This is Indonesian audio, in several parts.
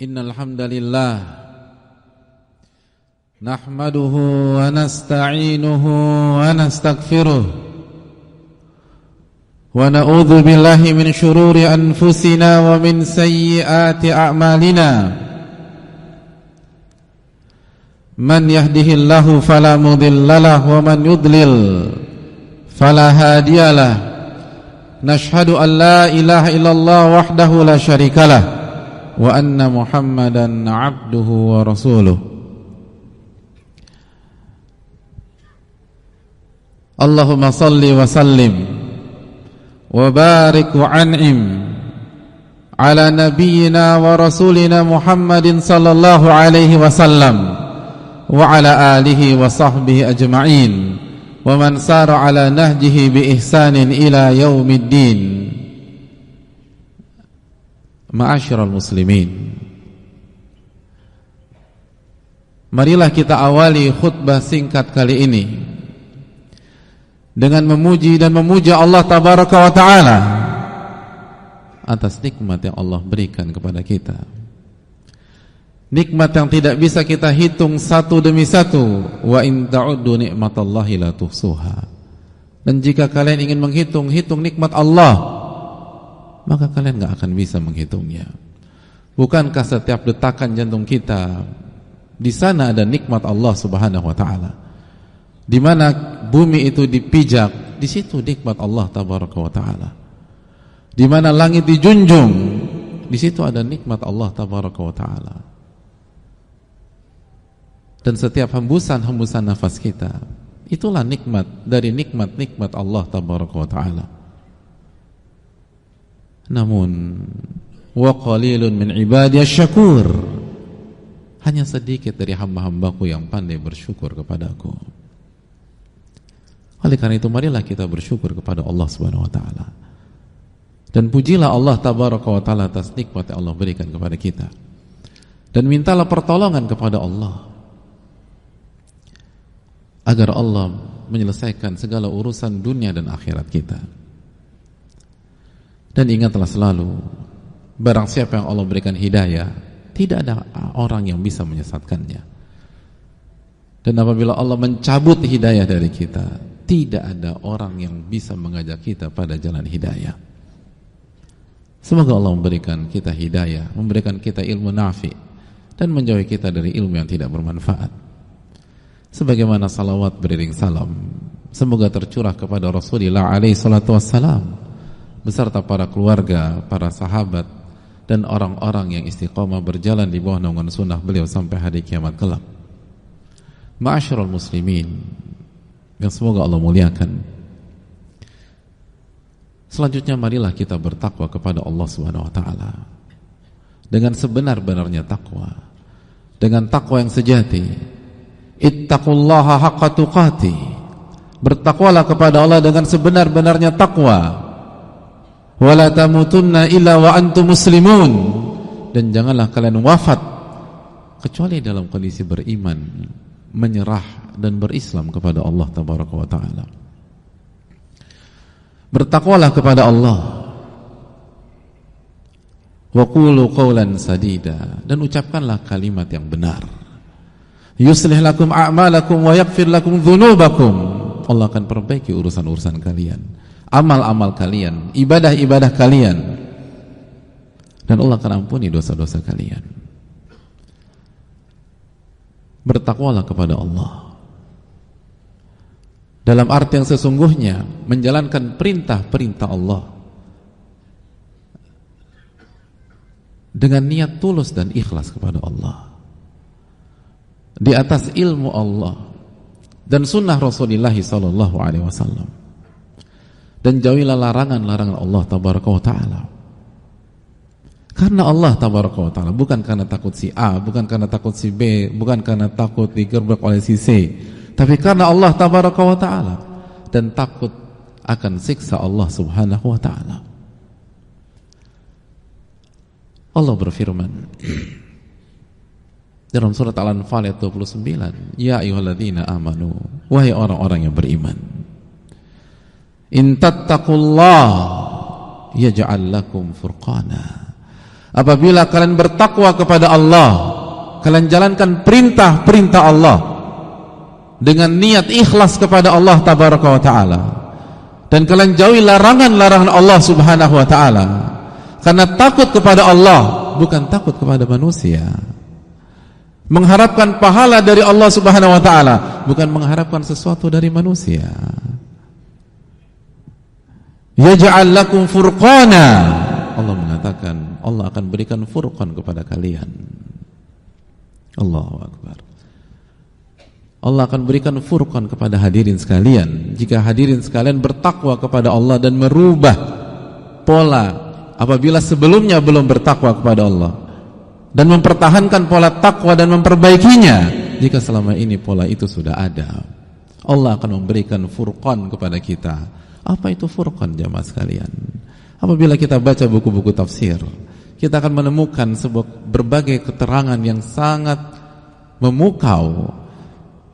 Innal hamdalillah nahmaduhu wa nasta'inuhu wa nastaghfiruh wa na'udzu billahi min shururi anfusina wa min sayyiati a'malina. Man yahdihillahu fala mudhillalah wa man yudlil fala hadiyalah. Nashhadu an la ilaha illallah wahdahu la syarikalah wa anna Muhammadan abduhu wa rasuluh. Allahumma salli wa sallim wa barik wa an'im ala nabiyyina wa rasulina Muhammadin sallallahu alaihi wasallam wa ala alihi wa sahbihi ajma'in wa man sara ala nahjihi bi ihsanin ila yaumiddin. Ma'asyiral muslimin, marilah kita awali khutbah singkat kali ini dengan memuji dan memuja Allah tabaraka wa ta'ala atas nikmat yang Allah berikan kepada kita. Nikmat yang tidak bisa kita hitung satu demi satu. Wa in ta'uddu ni'matallahi la tuhsuha. Dan jika kalian ingin menghitung nikmat Allah, maka kalian gak akan bisa menghitungnya. Bukankah setiap detakan jantung kita di sana ada nikmat Allah subhanahu wa ta'ala? Di mana bumi itu dipijak, di situ nikmat Allah tabaraka wa ta'ala. Di mana langit dijunjung, di situ ada nikmat Allah tabaraka wa ta'ala. Dan setiap hembusan nafas kita, itulah nikmat dari nikmat-nikmat Allah tabaraka wa ta'ala. Namun wa qalilun min ibadiyasy syakur, hanya sedikit dari hamba-hambaku yang pandai bersyukur kepadaku. Oleh karena itu marilah kita bersyukur kepada Allah Subhanahu wa taala. Dan pujilah Allah tabaraka wa taala atas nikmat yang Allah berikan kepada kita. Dan mintalah pertolongan kepada Allah agar Allah menyelesaikan segala urusan dunia dan akhirat kita. Dan ingatlah selalu, barang siapa yang Allah berikan hidayah, tidak ada orang yang bisa menyesatkannya. Dan apabila Allah mencabut hidayah dari kita, tidak ada orang yang bisa mengajak kita pada jalan hidayah. Semoga Allah memberikan kita hidayah, memberikan kita ilmu nafi, dan menjauhi kita dari ilmu yang tidak bermanfaat. Sebagaimana salawat beriring salam semoga tercurah kepada Rasulullah alaihi salatu wassalam beserta para keluarga, para sahabat, dan orang-orang yang istiqamah berjalan di bawah naungan sunnah beliau sampai hari kiamat kelak. Ma'asyiral muslimin yang semoga Allah muliakan, selanjutnya marilah kita bertakwa kepada Allah Subhanahu wa taala dengan sebenar-benarnya takwa, dengan takwa yang sejati. Ittaqullaha haqqa tuqatih, bertakwalah kepada Allah dengan sebenar-benarnya takwa. Wala tamutunna illa wa antum muslimun, dan janganlah kalian wafat kecuali dalam kondisi beriman, menyerah dan berislam kepada Allah tabaraka wa taala. Bertakwalah kepada Allah. Wa qulu qawlan sadida, dan ucapkanlah kalimat yang benar. Yuslih lakum a'malakum wa yaghfir lakum dzunubakum, Allah akan perbaiki urusan-urusan kalian, amal-amal kalian, ibadah-ibadah kalian, dan Allah akan ampuni dosa-dosa kalian. Bertakwalah kepada Allah dalam arti yang sesungguhnya, menjalankan perintah-perintah Allah dengan niat tulus dan ikhlas kepada Allah, di atas ilmu Allah dan sunnah Rasulullah sallallahu alaihi wasallam. Dan jauhilah larangan-larangan Allah tabaraka wa ta'ala. Karena Allah tabaraka wa ta'ala, bukan karena takut si A, bukan karena takut si B, bukan karena takut digerbek oleh si C, tapi karena Allah tabaraka wa ta'ala, dan takut akan siksa Allah subhanahu wa ta'ala. Allah berfirman dalam surat Al-Anfal ayat 29, ya ayyuhalladzina amanu, wahai orang-orang yang beriman, in tattaqullah yaj'al lakum furqana, Apabila kalian bertakwa kepada Allah, kalian jalankan perintah-perintah Allah dengan niat ikhlas kepada Allah tabaraka wa taala, dan kalian jauhi larangan-larangan Allah subhanahu wa taala, karena takut kepada Allah bukan takut kepada manusia, mengharapkan pahala dari Allah subhanahu wa taala bukan mengharapkan sesuatu dari manusia. Yaj'al lakum furqana, Allah mengatakan Allah akan berikan furqan kepada kalian. Allahu akbar. Allah akan berikan furqan kepada hadirin sekalian jika hadirin sekalian bertakwa kepada Allah dan merubah pola apabila sebelumnya belum bertakwa kepada Allah, dan mempertahankan pola takwa dan memperbaikinya jika selama ini pola itu sudah ada. Allah akan memberikan furqan kepada kita. Apa itu furqan jamaah sekalian? Apabila kita baca buku-buku tafsir, kita akan menemukan berbagai keterangan yang sangat memukau.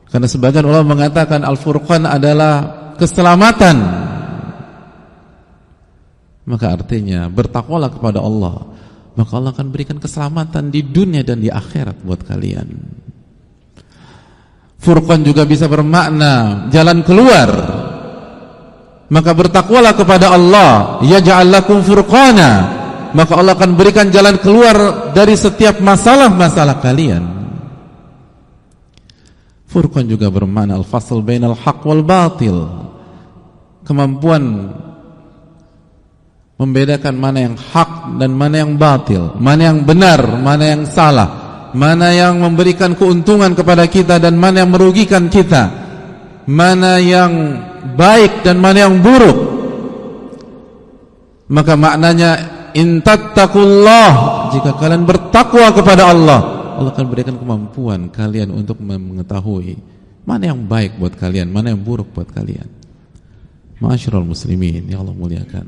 Karena sebagian ulama mengatakan al-furqan adalah keselamatan. Maka artinya bertakwalah kepada Allah, maka Allah akan berikan keselamatan di dunia dan di akhirat buat kalian. Furqan juga bisa bermakna jalan keluar. Maka bertakwalah kepada Allah, yaj'al lakum furqana, maka Allah akan berikan jalan keluar dari setiap masalah-masalah kalian. Furqan juga bermakna al-fasl bainal haq wal batil, kemampuan membedakan mana yang hak dan mana yang batil, mana yang benar, mana yang salah, mana yang memberikan keuntungan kepada kita dan mana yang merugikan kita, mana yang baik dan mana yang buruk. Maka maknanya in tattaqullah, jika kalian bertakwa kepada Allah, Allah akan berikan kemampuan kalian untuk mengetahui mana yang baik buat kalian, mana yang buruk buat kalian. Ma'asyiral muslimin yang Allah muliakan,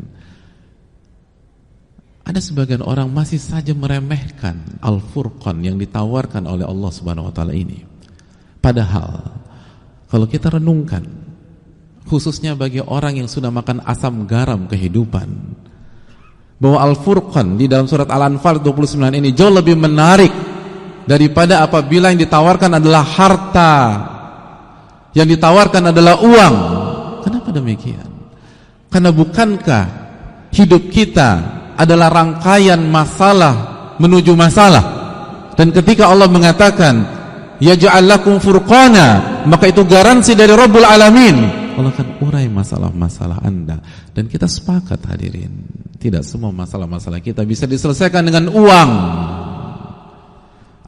ada sebagian orang masih saja meremehkan Al-Furqan yang ditawarkan oleh Allah Subhanahu wa taala ini. Padahal kalau kita renungkan, khususnya bagi orang yang sudah makan asam garam kehidupan, bahwa Al-Furqan di dalam surat Al-Anfal 29 ini jauh lebih menarik daripada apabila yang ditawarkan adalah harta, yang ditawarkan adalah uang. Kenapa demikian? Karena bukankah hidup kita adalah rangkaian masalah menuju masalah, dan ketika Allah mengatakan yaj'al lakum furqana, maka itu garansi dari Rabbul Alamin, Allah akan urai masalah-masalah Anda. Dan kita sepakat hadirin, tidak semua masalah-masalah kita bisa diselesaikan dengan uang.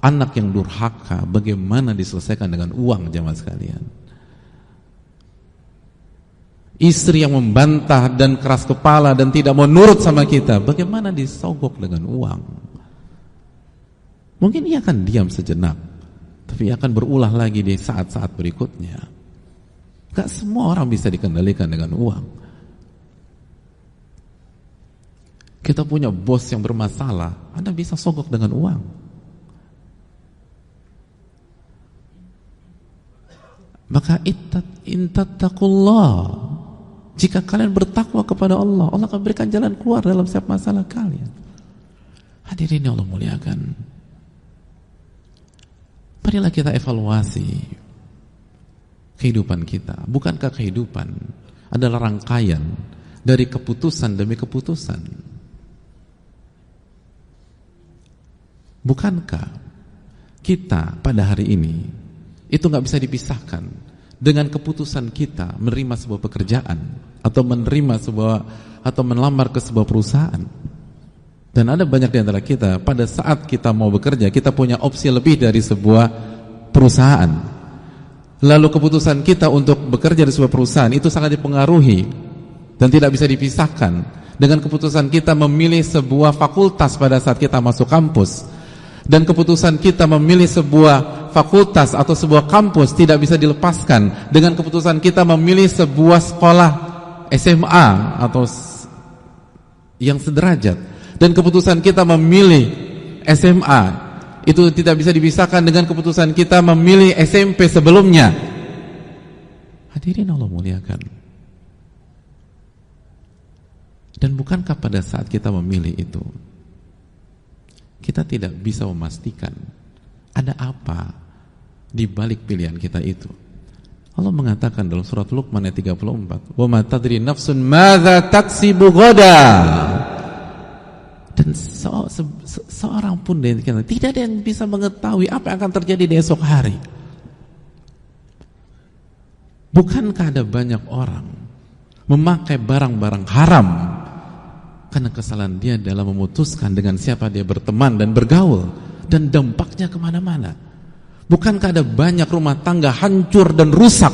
Anak yang durhaka bagaimana diselesaikan dengan uang jamaah sekalian? Istri yang membantah dan keras kepala dan tidak mau nurut sama kita, bagaimana disogok dengan uang? Mungkin ia akan diam sejenak, tapi ia akan berulah lagi di saat-saat berikutnya. Gak semua orang bisa dikendalikan dengan uang. Kita punya bos yang bermasalah, Anda bisa sogok dengan uang. Maka intattaqullah, jika kalian bertakwa kepada Allah, Allah akan berikan jalan keluar dalam setiap masalah kalian. Hadirin yang Allah muliakan, marilah kita evaluasi kehidupan kita. Bukankah kehidupan adalah rangkaian dari keputusan demi keputusan? Bukankah kita pada hari ini itu gak bisa dipisahkan dengan keputusan kita menerima sebuah pekerjaan atau melamar ke sebuah perusahaan? Dan ada banyak di antara kita, pada saat kita mau bekerja, kita punya opsi lebih dari sebuah perusahaan. Lalu keputusan kita untuk bekerja di sebuah perusahaan itu sangat dipengaruhi dan tidak bisa dipisahkan dengan keputusan kita memilih sebuah fakultas pada saat kita masuk kampus. Dan keputusan kita memilih sebuah fakultas atau sebuah kampus tidak bisa dilepaskan dengan keputusan kita memilih sebuah sekolah SMA atau yang sederajat. Dan keputusan kita memilih SMA itu tidak bisa dipisahkan dengan keputusan kita memilih SMP sebelumnya. Hadirin Allah muliakan. Dan bukankah pada saat kita memilih itu, kita tidak bisa memastikan ada apa di balik pilihan kita itu. Allah mengatakan dalam surat Luqman ayat 34, "Wa ma tadri nafsun madza taksibu ghadan." Dan seorang pun tidak ada yang bisa mengetahui apa yang akan terjadi di esok hari. Bukankah ada banyak orang memakai barang-barang haram karena kesalahan dia dalam memutuskan dengan siapa dia berteman dan bergaul, dan dampaknya kemana-mana. Bukankah ada banyak rumah tangga hancur dan rusak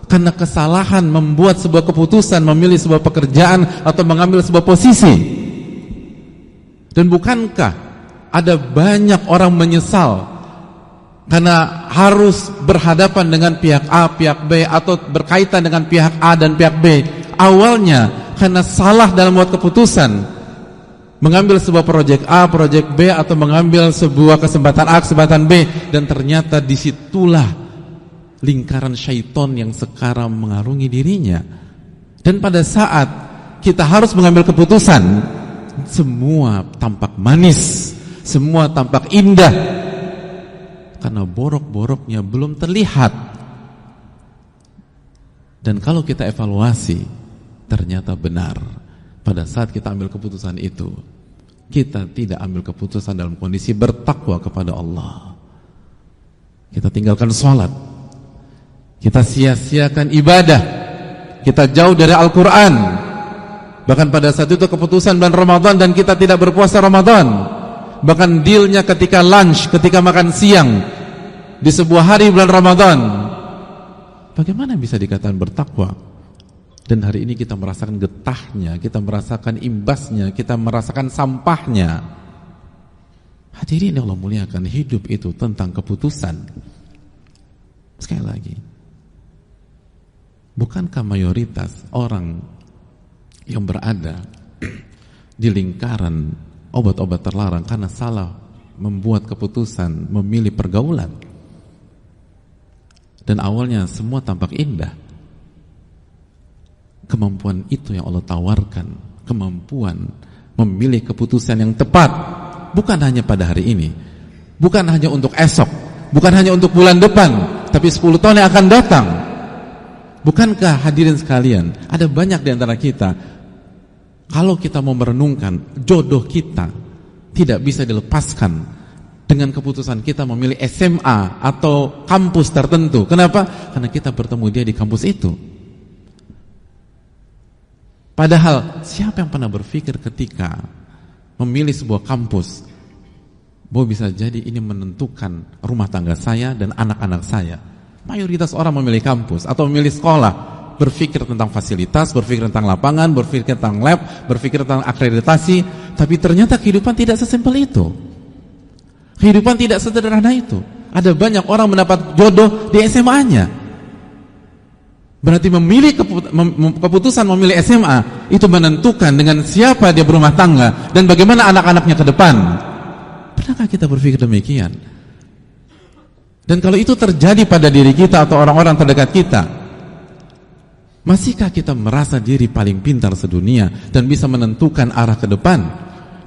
karena kesalahan membuat sebuah keputusan, memilih sebuah pekerjaan atau mengambil sebuah posisi. Dan bukankah ada banyak orang menyesal karena harus berhadapan dengan pihak A, pihak B, atau berkaitan dengan pihak A dan pihak B. Awalnya karena salah dalam membuat keputusan, mengambil sebuah proyek A, proyek B, atau mengambil sebuah kesempatan A, kesempatan B, dan ternyata disitulah lingkaran syaitan yang sekarang mengarungi dirinya. Dan pada saat kita harus mengambil keputusan, semua tampak manis, semua tampak indah, karena borok-boroknya belum terlihat. Dan kalau kita evaluasi, ternyata benar. Pada saat kita ambil keputusan itu, kita tidak ambil keputusan dalam kondisi bertakwa kepada Allah. Kita tinggalkan sholat, kita sia-siakan ibadah, kita jauh dari Al-Quran. Bahkan pada saat itu keputusan bulan Ramadan dan kita tidak berpuasa Ramadan. Bahkan dealnya ketika lunch, ketika makan siang di sebuah hari bulan Ramadan. Bagaimana bisa dikatakan bertakwa? Dan hari ini kita merasakan getahnya, kita merasakan imbasnya, kita merasakan sampahnya. Hadirin yang Allah muliakan, hidup itu tentang keputusan. Sekali lagi, bukankah mayoritas orang yang berada di lingkaran obat-obat terlarang karena salah membuat keputusan, memilih pergaulan? Dan awalnya semua tampak indah. Kemampuan itu yang Allah tawarkan, kemampuan memilih keputusan yang tepat, bukan hanya pada hari ini, bukan hanya untuk esok, bukan hanya untuk bulan depan, tapi 10 tahun yang akan datang. Bukankah hadirin sekalian, ada banyak di antara kita, kalau kita mau merenungkan, jodoh kita tidak bisa dilepaskan dengan keputusan kita memilih SMA atau kampus tertentu. Kenapa? Karena kita bertemu dia di kampus itu. Padahal siapa yang pernah berpikir ketika memilih sebuah kampus bahwa bisa jadi ini menentukan rumah tangga saya dan anak-anak saya? Mayoritas orang memilih kampus atau memilih sekolah, berpikir tentang fasilitas, berpikir tentang lapangan, berpikir tentang lab, berpikir tentang akreditasi. Tapi ternyata kehidupan tidak sesimpel itu. Kehidupan tidak sederhana itu. Ada banyak orang mendapat jodoh di SMA-nya. Berarti memilih keputusan memilih SMA itu menentukan dengan siapa dia berumah tangga dan bagaimana anak-anaknya ke depan. Pernahkah kita berpikir demikian? Dan kalau itu terjadi pada diri kita atau orang-orang terdekat kita, masihkah kita merasa diri paling pintar sedunia dan bisa menentukan arah ke depan?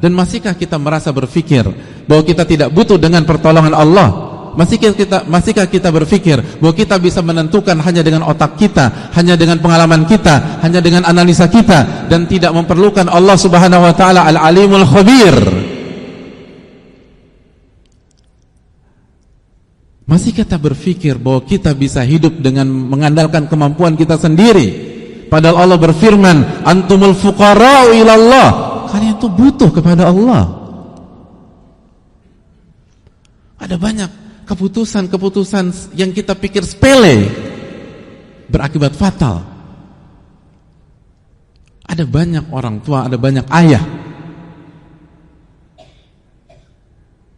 Dan masihkah kita merasa berpikir bahwa kita tidak butuh dengan pertolongan Allah? Masihkah kita berpikir bahwa kita bisa menentukan hanya dengan otak kita, hanya dengan pengalaman kita, hanya dengan analisa kita, dan tidak memerlukan Allah Subhanahu wa taala Al-Alimul Khabir? Masih kita berpikir bahwa kita bisa hidup dengan mengandalkan kemampuan kita sendiri? Padahal Allah berfirman, antumul fuqara'u ilallah. Kalian itu butuh kepada Allah. Ada banyak keputusan-keputusan yang kita pikir sepele berakibat fatal. Ada banyak orang tua, ada banyak ayah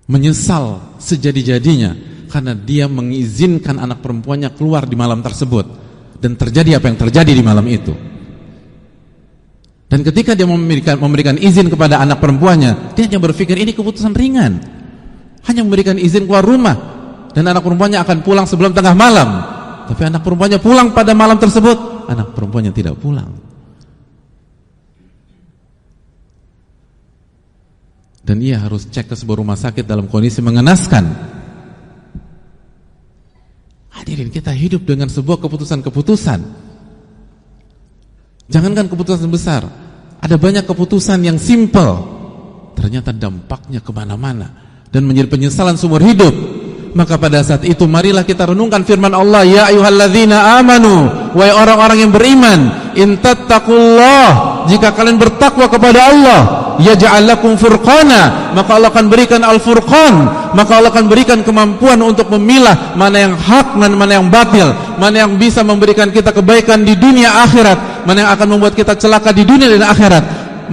menyesal sejadi-jadinya karena dia mengizinkan anak perempuannya keluar di malam tersebut, dan terjadi apa yang terjadi di malam itu. Dan ketika dia memberikan izin kepada anak perempuannya, dia hanya berpikir ini keputusan ringan, hanya memberikan izin keluar rumah, dan anak perempuannya akan pulang sebelum tengah malam. Tapi anak perempuannya pulang pada malam tersebut, anak perempuannya tidak pulang. dan ia harus cek ke sebuah rumah sakit dalam kondisi mengenaskan. Hadirin, kita hidup dengan sebuah keputusan-keputusan. Jangankan keputusan besar, ada banyak keputusan yang simple, ternyata dampaknya kemana-mana dan menjadi penyesalan seumur hidup. Maka pada saat itu marilah kita renungkan firman Allah, ya ayyuhalladzina amanu, wahai orang-orang yang beriman, in tattaqullah, jika kalian bertakwa kepada Allah, yaj'al lakum furqana, maka Allah akan berikan al-furqan, maka Allah akan berikan kemampuan untuk memilah mana yang hak dan mana yang batil, mana yang bisa memberikan kita kebaikan di dunia akhirat, mana yang akan membuat kita celaka di dunia dan akhirat,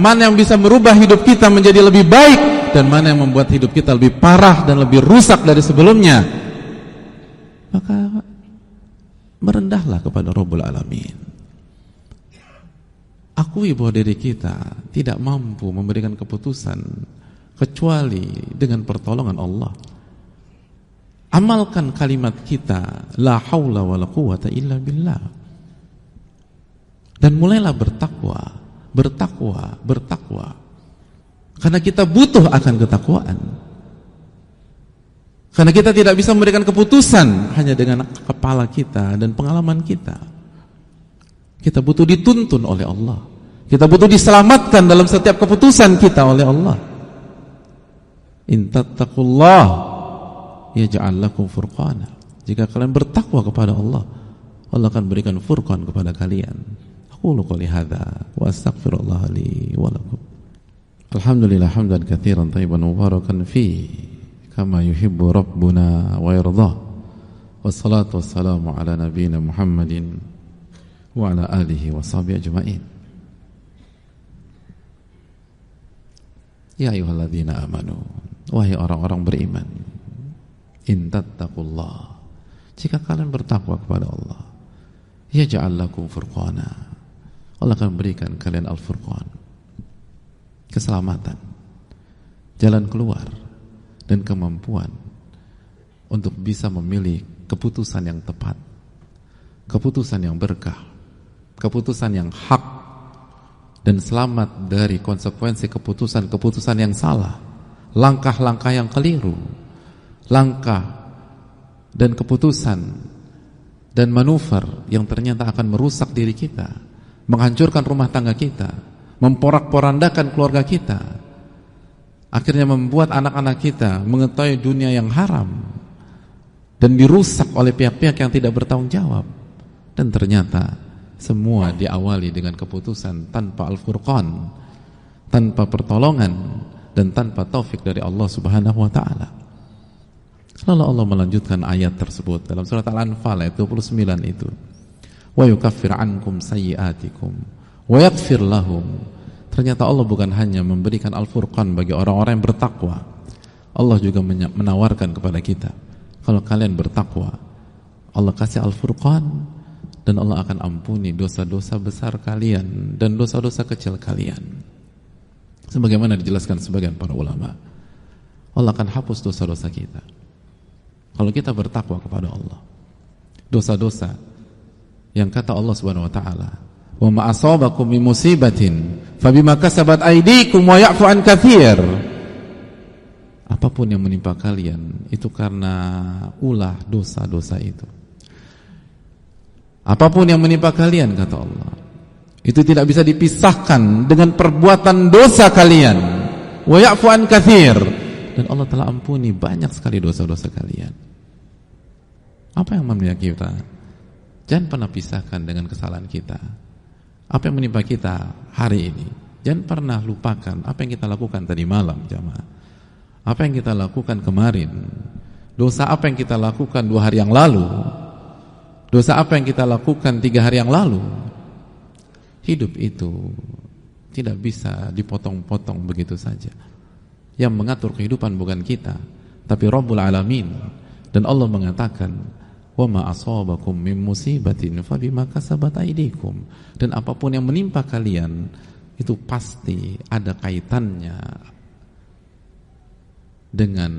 mana yang bisa merubah hidup kita menjadi lebih baik, dan mana yang membuat hidup kita lebih parah dan lebih rusak dari sebelumnya. Maka merendahlah kepada Rabbul Alamin. Akui bahwa diri kita tidak mampu memberikan keputusan kecuali dengan pertolongan Allah. Amalkan kalimat kita, la haula wala quwata illa billah. Dan mulailah bertakwa. Karena kita butuh akan ketakwaan. Karena kita tidak bisa memberikan keputusan hanya dengan kepala kita dan pengalaman kita. Kita butuh dituntun oleh Allah. Kita butuh diselamatkan dalam setiap keputusan kita oleh Allah. In tattaqullah yaj'al lakum furqana. Jika kalian bertakwa kepada Allah, Allah akan berikan furqan kepada kalian. Aqulu qouli hadza wa astaghfirullah li wa lakum. Alhamdulillah hamdan katsiran thayyiban mubarakan fi kama yuhibbu rabbuna wa yardah. Wassalatu wassalamu ala nabiyyina Muhammadin wa ala alihi wa sahbihi ajma'in. Ya ayyuhalladzina amanu, wahai orang-orang beriman, in tattaqullah, jika kalian bertakwa kepada Allah, yaj'al lakum furqana, Allah akan berikan kalian al-furqan, keselamatan, jalan keluar, dan kemampuan untuk bisa memilih keputusan yang tepat, keputusan yang berkah, keputusan yang hak, dan selamat dari konsekuensi keputusan-keputusan yang salah, langkah-langkah yang keliru, langkah dan keputusan dan manuver yang ternyata akan merusak diri kita, menghancurkan rumah tangga kita, memporak-porandakan keluarga kita, akhirnya membuat anak-anak kita mengetahui dunia yang haram dan dirusak oleh pihak-pihak yang tidak bertanggung jawab. Dan ternyata semua diawali dengan keputusan tanpa al-furqan, tanpa pertolongan, dan tanpa taufik dari Allah Subhanahu wa ta'ala. Lalu Allah melanjutkan ayat tersebut dalam surat Al-Anfal ayat 29 itu, wa yukaffir ankum sayyiatikum wa yaghfir lahum. Ternyata Allah bukan hanya memberikan al-furqan bagi orang-orang yang bertakwa, Allah juga menawarkan kepada kita, kalau kalian bertakwa, Allah kasih al-furqan, dan Allah akan ampuni dosa-dosa besar kalian dan dosa-dosa kecil kalian. Sebagaimana dijelaskan sebagian para ulama, Allah akan hapus dosa-dosa kita kalau kita bertakwa kepada Allah. Dosa-dosa yang kata Allah Subhanahu wa taala, wa ma asabakum min musibatin fabima kasabat aydikum wa ya'fu an katsir. Apapun yang menimpa kalian itu karena ulah dosa-dosa itu. Apapun yang menimpa kalian, kata Allah, itu tidak bisa dipisahkan dengan perbuatan dosa kalian. Wa ya'fu an katsir. Dan Allah telah ampuni banyak sekali dosa-dosa kalian. Apa yang menimpa kita? Jangan pernah pisahkan dengan kesalahan kita. Apa yang menimpa kita hari ini, jangan pernah lupakan apa yang kita lakukan tadi malam, jamaah. Apa yang kita lakukan kemarin, dosa apa yang kita lakukan 2 hari yang lalu, dosa apa yang kita lakukan 3 hari yang lalu. Hidup itu tidak bisa dipotong-potong begitu saja. Yang mengatur kehidupan bukan kita, tapi Rabbul Alamin. Dan Allah mengatakan, wa ma asabakum min musibatin fabima kasabat aydikum. Dan apapun yang menimpa kalian itu pasti ada kaitannya dengan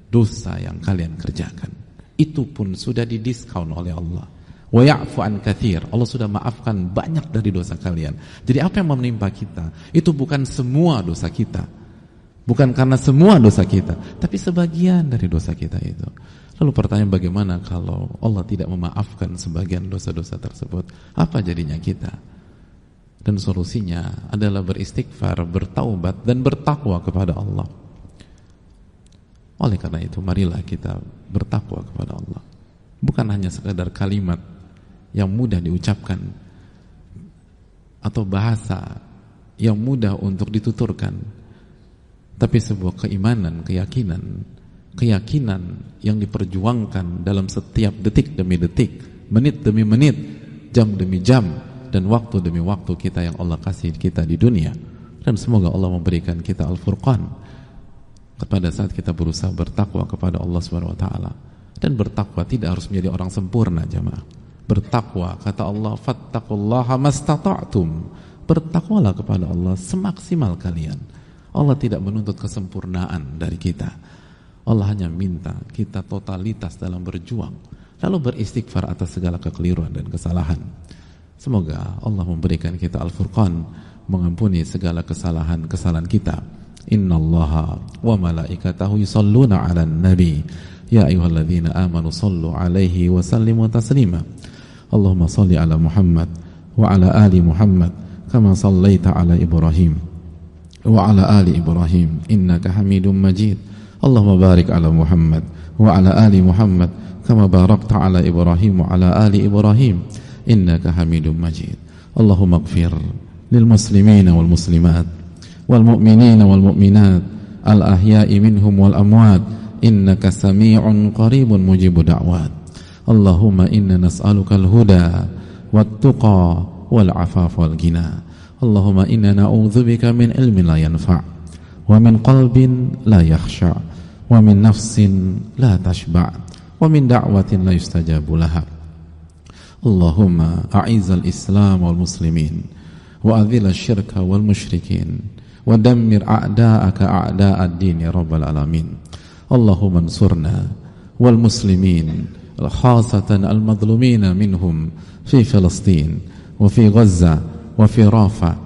dosa yang kalian kerjakan. Itu pun sudah didiskaun oleh Allah. Wa ya'fu an katsir. Allah sudah maafkan banyak dari dosa kalian. Jadi apa yang menimpa kita itu bukan semua dosa kita, Bukan karena semua dosa kita, tapi sebagian dari dosa kita itu. Lalu pertanyaan, bagaimana kalau Allah tidak memaafkan sebagian dosa-dosa tersebut? Apa jadinya kita? Dan solusinya adalah beristighfar, bertaubat, dan bertakwa kepada Allah. Oleh karena itu, marilah kita bertakwa kepada Allah. Bukan hanya sekadar kalimat yang mudah diucapkan atau bahasa yang mudah untuk dituturkan, tapi sebuah keimanan, keyakinan yang diperjuangkan dalam setiap detik demi detik, menit demi menit, jam demi jam, dan waktu demi waktu kita yang Allah kasih kita di dunia. Dan semoga Allah memberikan kita Al-Furqan pada saat kita berusaha bertakwa kepada Allah SWT. Dan bertakwa tidak harus menjadi orang sempurna, jamaah. Bertakwa, kata Allah, fattaqullaha mastata'tum. Bertakwalah kepada Allah semaksimal kalian. Allah tidak menuntut kesempurnaan dari kita. Allah hanya minta kita totalitas dalam berjuang, lalu beristighfar atas segala kekeliruan dan kesalahan. Semoga Allah memberikan kita Al-Furqan, mengampuni segala kesalahan kita. Innallaha wa malaikatahu yusalluna 'alan nabi ya ayyuhalladzina amanu sallu 'alaihi wa sallimu taslima. Allahumma salli 'ala Muhammad wa 'ala ali Muhammad kama sallaita 'ala Ibrahim wa 'ala ali Ibrahim innaka Hamidum Majid. Allahumma barik 'ala Muhammad wa 'ala ali Muhammad kama barakta 'ala Ibrahim wa 'ala ali Ibrahim innaka Hamidum Majid. Allahumma ighfir lil muslimina wal muslimat wal mu'minina wal mu'minat al ahya'i minhum wal amwat innaka sami'un qaribun mujibud da'wat. Allahumma inna nas'aluka al huda wat tuqa wal afaf wal ghina. Allahumma inna na'udzubika min ilmin la yanfa' wa min qalbin la yakhsha' wa min nafsin la tashba' wa min da'watin la yustajabu laha. Allahumma a'izzal islam wal muslimin wa adhil asyirka wal musyrikin wa dammir a'da'aka a'da'ad din ya rabbal alamin. Allahumma ansurna wal muslimin khasatan al madlumina minhum fi Filistin wa fi Gaza wa fi Rafa.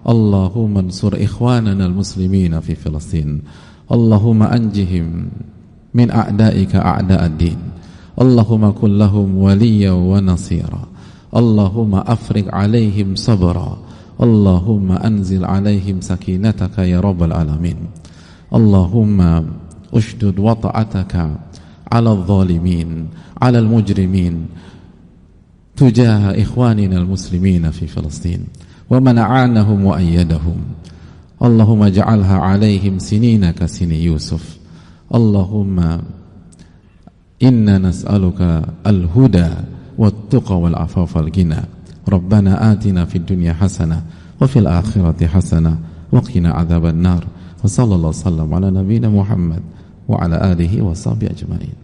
Allahumma ansur ikhwanana al muslimina fi Filistin. Allahumma anjihim min a'da'ika a'da'ad din. Allahumma kun lahum waliya wa nasira. Allahumma afriq alaihim sabra. Allahumma anzil alaihim sakinataka ya rabbal alamin. Allahumma ushdud wata'ataka ala al-zalimin, ala al-mujrimin tujaha ikhwanina al-muslimina fi Filistin wa man a'anahum wa ayyadahum. Allahumma ja'alha alaihim sinina ka sini Yusuf. Allahumma inna nas'aluka al-huda wat-tuqa wal-afafa wal-ghina. Rabbana atina fid dunya hasanah wa fil akhirati hasanah wa qina adzaban nar. Wa sallallahu sallam ala nabiyyina Muhammad wa ala alihi wa sahbihi ajma'in.